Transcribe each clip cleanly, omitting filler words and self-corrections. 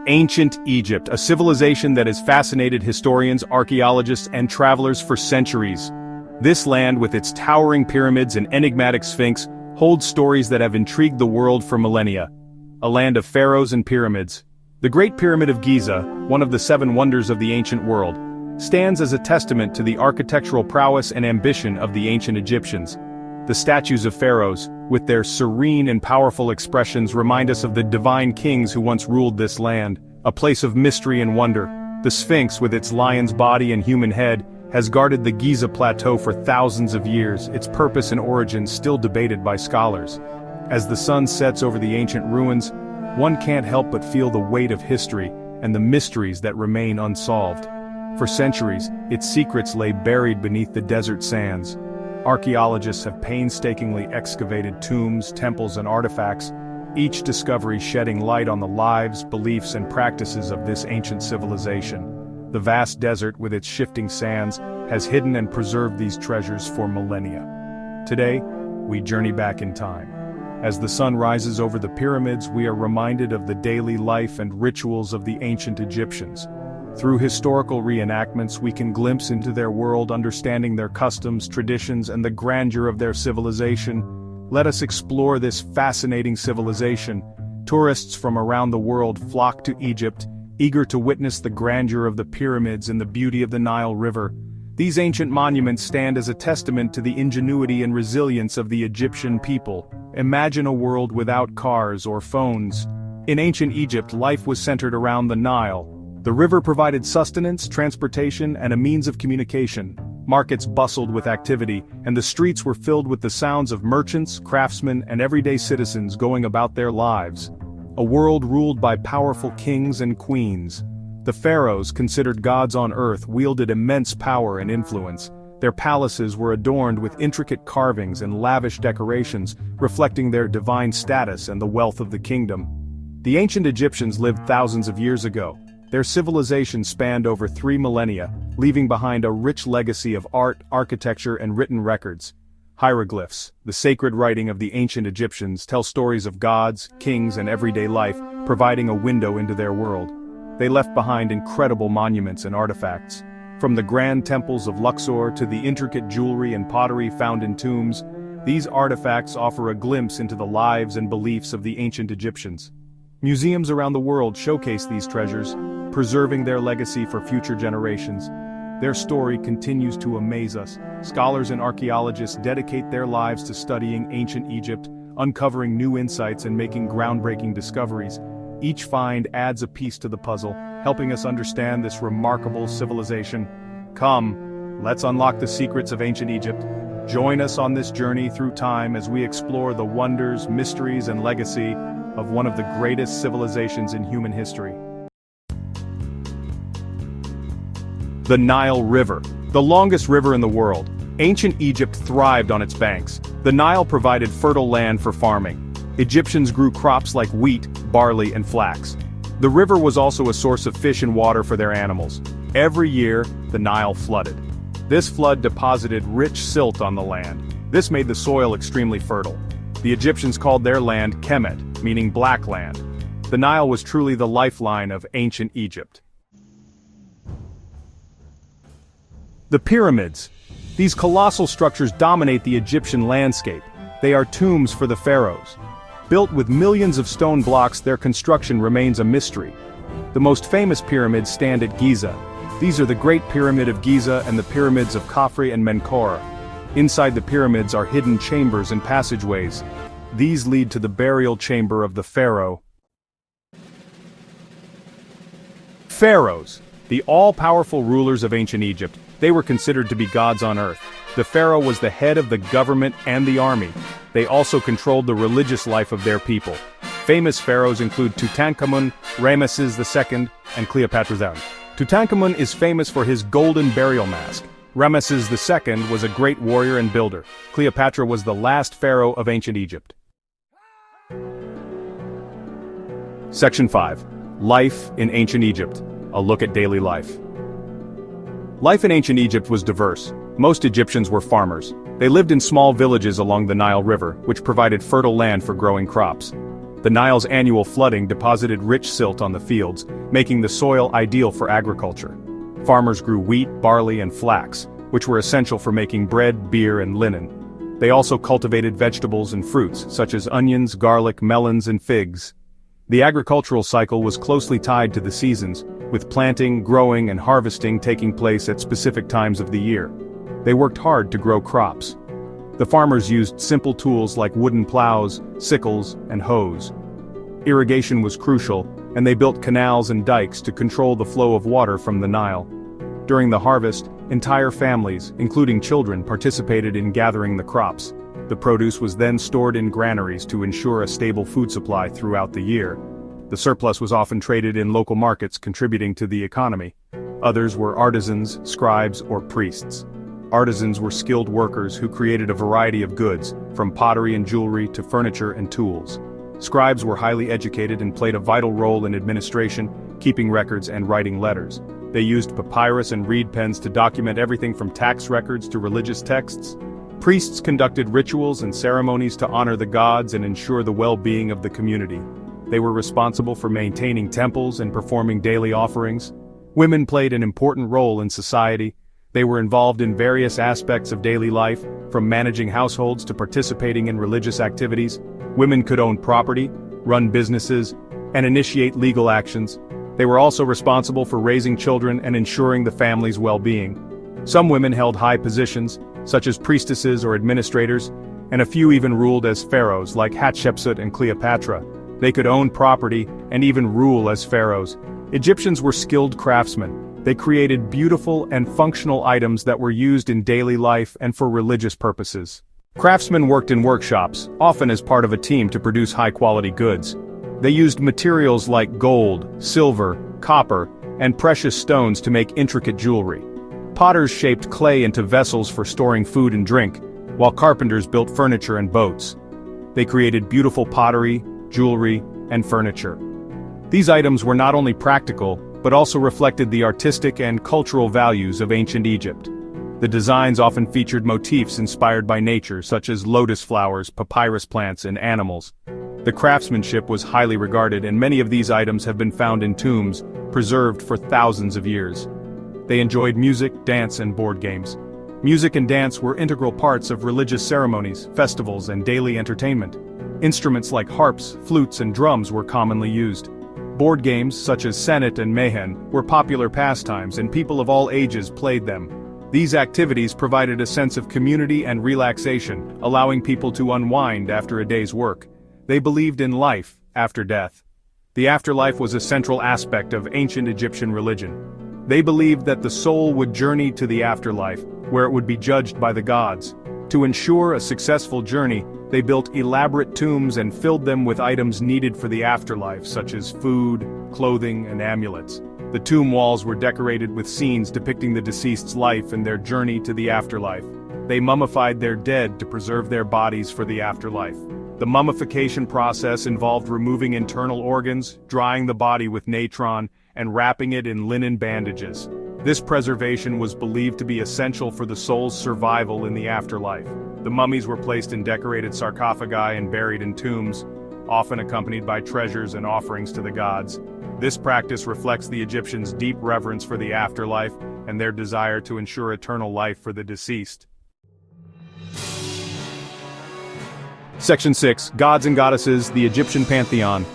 Ancient Egypt, a civilization that has fascinated historians, archaeologists, and travelers for centuries. This land, with its towering pyramids and enigmatic sphinx, holds stories that have intrigued the world for millennia. A land of pharaohs and pyramids. The Great Pyramid of Giza, one of the 7 wonders of the ancient world, stands as a testament to the architectural prowess and ambition of the ancient Egyptians. The statues of pharaohs, with their serene and powerful expressions, remind us of the divine kings who once ruled this land, a place of mystery and wonder. The Sphinx, with its lion's body and human head, has guarded the Giza Plateau for thousands of years, its purpose and origins still debated by scholars. As the sun sets over the ancient ruins, one can't help but feel the weight of history and the mysteries that remain unsolved. For centuries, its secrets lay buried beneath the desert sands. Archaeologists have painstakingly excavated tombs, temples, and artifacts, each discovery shedding light on the lives, beliefs, and practices of this ancient civilization. The vast desert, with its shifting sands, has hidden and preserved these treasures for millennia. Today, we journey back in time. As the sun rises over the pyramids, we are reminded of the daily life and rituals of the ancient Egyptians. Through historical reenactments, we can glimpse into their world, understanding their customs, traditions, and the grandeur of their civilization. Let us explore this fascinating civilization. Tourists from around the world flock to Egypt, eager to witness the grandeur of the pyramids and the beauty of the Nile River. These ancient monuments stand as a testament to the ingenuity and resilience of the Egyptian people. Imagine a world without cars or phones. In ancient Egypt, life was centered around the Nile. The river provided sustenance, transportation, and a means of communication. Markets bustled with activity, and the streets were filled with the sounds of merchants, craftsmen, and everyday citizens going about their lives. A world ruled by powerful kings and queens. The pharaohs, considered gods on earth, wielded immense power and influence. Their palaces were adorned with intricate carvings and lavish decorations, reflecting their divine status and the wealth of the kingdom. The ancient Egyptians lived thousands of years ago. Their civilization spanned over 3 millennia, leaving behind a rich legacy of art, architecture, and written records. Hieroglyphs, the sacred writing of the ancient Egyptians, tell stories of gods, kings, and everyday life, providing a window into their world. They left behind incredible monuments and artifacts. From the grand temples of Luxor to the intricate jewelry and pottery found in tombs, these artifacts offer a glimpse into the lives and beliefs of the ancient Egyptians. Museums around the world showcase these treasures, preserving their legacy for future generations. Their story continues to amaze us. Scholars and archaeologists dedicate their lives to studying ancient Egypt, uncovering new insights and making groundbreaking discoveries. Each find adds a piece to the puzzle, helping us understand this remarkable civilization. Come, let's unlock the secrets of ancient Egypt. Join us on this journey through time as we explore the wonders, mysteries, and legacy of one of the greatest civilizations in human history. The Nile River, the longest river in the world. Ancient Egypt thrived on its banks. The Nile provided fertile land for farming. Egyptians grew crops like wheat, barley, and flax. The river was also a source of fish and water for their animals. Every year, the Nile flooded. This flood deposited rich silt on the land. This made the soil extremely fertile. The Egyptians called their land Kemet, meaning black land. The Nile was truly the lifeline of ancient Egypt. The pyramids. These colossal structures dominate the Egyptian landscape. They are tombs for the pharaohs. Built with millions of stone blocks, their construction remains a mystery. The most famous pyramids stand at Giza. These are the Great Pyramid of Giza and the pyramids of Khafre and Menkaure. Inside the pyramids are hidden chambers and passageways. These lead to the burial chamber of the pharaoh. Pharaohs, the all-powerful rulers of ancient Egypt. They were considered to be gods on earth. The pharaoh was the head of the government and the army. They also controlled the religious life of their people. Famous pharaohs include Tutankhamun, Ramesses II, and Cleopatra II. Tutankhamun is famous for his golden burial mask. Ramesses II was a great warrior and builder. Cleopatra was the last pharaoh of ancient Egypt. Section 5. Life in Ancient Egypt. A look at daily life. Life in ancient Egypt was diverse. Most Egyptians were farmers. They lived in small villages along the Nile River, which provided fertile land for growing crops. The Nile's annual flooding deposited rich silt on the fields, making the soil ideal for agriculture. Farmers grew wheat, barley, and flax, which were essential for making bread, beer, and linen. They also cultivated vegetables and fruits, such as onions, garlic, melons, and figs. The agricultural cycle was closely tied to the seasons, with planting, growing, and harvesting taking place at specific times of the year. They worked hard to grow crops. The farmers used simple tools like wooden plows, sickles, and hoes. Irrigation was crucial, and they built canals and dikes to control the flow of water from the Nile. During the harvest, entire families, including children, participated in gathering the crops. The produce was then stored in granaries to ensure a stable food supply throughout the year. The surplus was often traded in local markets, contributing to the economy. Others were artisans, scribes, or priests. Artisans were skilled workers who created a variety of goods, from pottery and jewelry to furniture and tools. Scribes were highly educated and played a vital role in administration, keeping records and writing letters. They used papyrus and reed pens to document everything from tax records to religious texts. Priests conducted rituals and ceremonies to honor the gods and ensure the well-being of the community. They were responsible for maintaining temples and performing daily offerings. Women played an important role in society. They were involved in various aspects of daily life, from managing households to participating in religious activities. Women could own property, run businesses, and initiate legal actions. They were also responsible for raising children and ensuring the family's well-being. Some women held high positions, such as priestesses or administrators, and a few even ruled as pharaohs like Hatshepsut and Cleopatra. They could own property and even rule as pharaohs. Egyptians were skilled craftsmen. They created beautiful and functional items that were used in daily life and for religious purposes. Craftsmen worked in workshops, often as part of a team to produce high-quality goods. They used materials like gold, silver, copper, and precious stones to make intricate jewelry. Potters shaped clay into vessels for storing food and drink, while carpenters built furniture and boats. They created beautiful pottery, jewelry, and furniture. These items were not only practical, but also reflected the artistic and cultural values of ancient Egypt. The designs often featured motifs inspired by nature, such as lotus flowers, papyrus plants, and animals. The craftsmanship was highly regarded, and many of these items have been found in tombs, preserved for thousands of years. They enjoyed music, dance, and board games. Music and dance were integral parts of religious ceremonies, festivals, and daily entertainment. Instruments like harps, flutes, and drums were commonly used. Board games, such as Senet and Mehen, were popular pastimes, and people of all ages played them. These activities provided a sense of community and relaxation, allowing people to unwind after a day's work. They believed in life after death. The afterlife was a central aspect of ancient Egyptian religion. They believed that the soul would journey to the afterlife, where it would be judged by the gods. To ensure a successful journey, they built elaborate tombs and filled them with items needed for the afterlife, such as food, clothing, and amulets. The tomb walls were decorated with scenes depicting the deceased's life and their journey to the afterlife. They mummified their dead to preserve their bodies for the afterlife. The mummification process involved removing internal organs, drying the body with natron, and wrapping it in linen bandages. This preservation was believed to be essential for the soul's survival in the afterlife. The mummies were placed in decorated sarcophagi and buried in tombs, often accompanied by treasures and offerings to the gods. This practice reflects the Egyptians' deep reverence for the afterlife and their desire to ensure eternal life for the deceased. Section 6. Gods and Goddesses, the Egyptian Pantheon.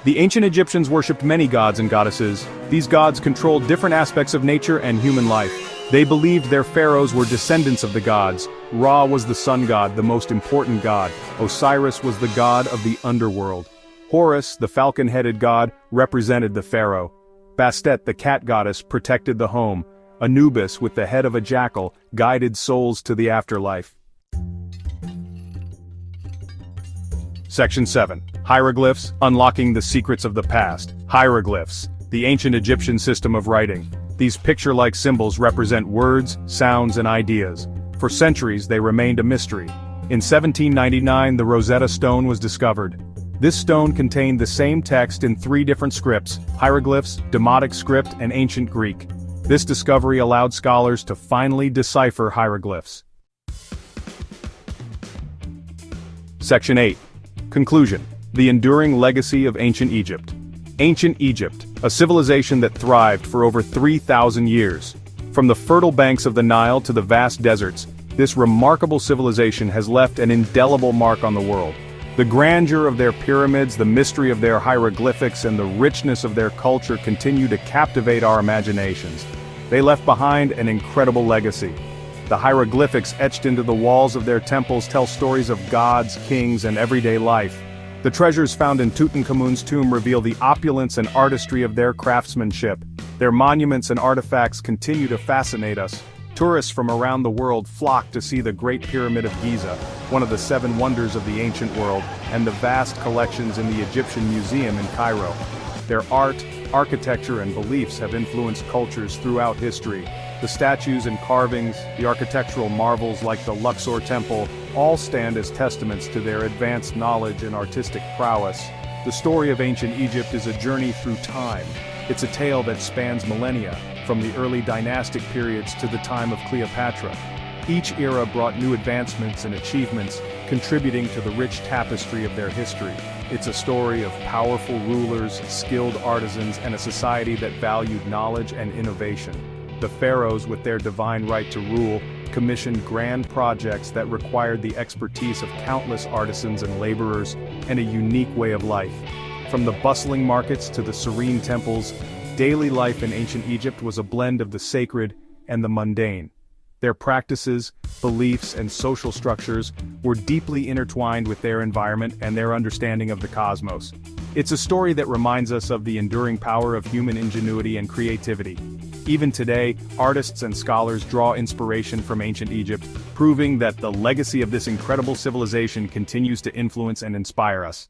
The ancient Egyptians worshipped many gods and goddesses. These gods controlled different aspects of nature and human life. They believed their pharaohs were descendants of the gods. Ra was the sun god, the most important god. Osiris was the god of the underworld. Horus, the falcon-headed god, represented the pharaoh. Bastet, the cat goddess, protected the home. Anubis, with the head of a jackal, guided souls to the afterlife. Section 7. Hieroglyphs, unlocking the secrets of the past. Hieroglyphs, the ancient Egyptian system of writing. These picture-like symbols represent words, sounds, and ideas. For centuries, they remained a mystery. In 1799, the Rosetta Stone was discovered. This stone contained the same text in 3 different scripts: hieroglyphs, Demotic script, and ancient Greek. This discovery allowed scholars to finally decipher hieroglyphs. Section 8. Conclusion. The enduring legacy of ancient Egypt. Ancient Egypt, a civilization that thrived for over 3,000 years. From the fertile banks of the Nile to the vast deserts, this remarkable civilization has left an indelible mark on the world. The grandeur of their pyramids, the mystery of their hieroglyphics, and the richness of their culture continue to captivate our imaginations. They left behind an incredible legacy. The hieroglyphics etched into the walls of their temples tell stories of gods, kings, and everyday life. The treasures found in Tutankhamun's tomb reveal the opulence and artistry of their craftsmanship. Their monuments and artifacts continue to fascinate us. Tourists from around the world flock to see the Great Pyramid of Giza, one of the 7 wonders of the ancient world, and the vast collections in the Egyptian Museum in Cairo. Their art, architecture, and beliefs have influenced cultures throughout history. The statues and carvings, the architectural marvels like the Luxor Temple, all stand as testaments to their advanced knowledge and artistic prowess. The story of ancient Egypt is a journey through time. It's a tale that spans millennia, from the early dynastic periods to the time of Cleopatra. Each era brought new advancements and achievements, contributing to the rich tapestry of their history. It's a story of powerful rulers, skilled artisans, and a society that valued knowledge and innovation. The pharaohs, with their divine right to rule, commissioned grand projects that required the expertise of countless artisans and laborers, and a unique way of life. From the bustling markets to the serene temples, daily life in ancient Egypt was a blend of the sacred and the mundane. Their practices, beliefs, and social structures were deeply intertwined with their environment and their understanding of the cosmos. It's a story that reminds us of the enduring power of human ingenuity and creativity. Even today, artists and scholars draw inspiration from ancient Egypt, proving that the legacy of this incredible civilization continues to influence and inspire us.